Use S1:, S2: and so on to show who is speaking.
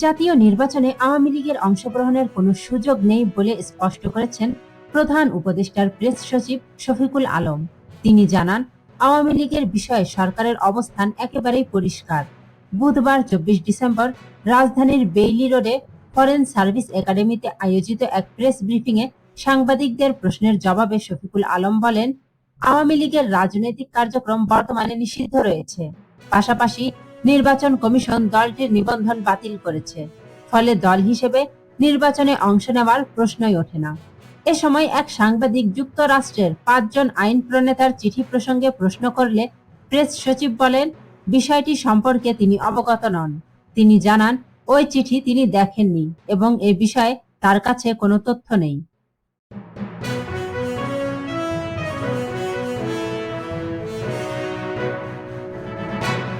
S1: জাতীয় নির্বাচনে আওয়ামী লীগের অংশগ্রহণের কোনো সুযোগ নেই বলে স্পষ্ট করেছেন প্রধান উপদেষ্টার প্রেস সচিব শফিকুল আলম। তিনি জানান, আওয়ামী লীগের বিষয়ে সরকারের অবস্থান একেবারেই পরিষ্কার। বুধবার 24 ডিসেম্বর রাজধানীর বেইলি রোডে ফরেন সার্ভিস একাডেমিতে আয়োজিত এক প্রেস ব্রিফিংয়ে সাংবাদিকদের প্রশ্নের জবাবে শফিকুল আলম বলেন, আওয়ামী লীগের রাজনৈতিক কার্যক্রম বর্তমানে নিষিদ্ধ রয়েছে। পাশাপাশি নির্বাচন কমিশন দলটির নিবন্ধন বাতিল করেছে। ফলে দল হিসেবে নির্বাচনে অংশ নেওয়ার প্রশ্নই ওঠে না। এ সময় এক সাংবাদিক যুক্তরাষ্ট্রের 5 জন আইন প্রণেতার চিঠি প্রসঙ্গে প্রশ্ন করলে প্রেস সচিব বলেন, বিষয়টি সম্পর্কে তিনি অবগত নন। তিনি জানান, ওই চিঠি তিনি দেখেননি এবং এ বিষয়ে তার কাছে কোনো তথ্য নেই।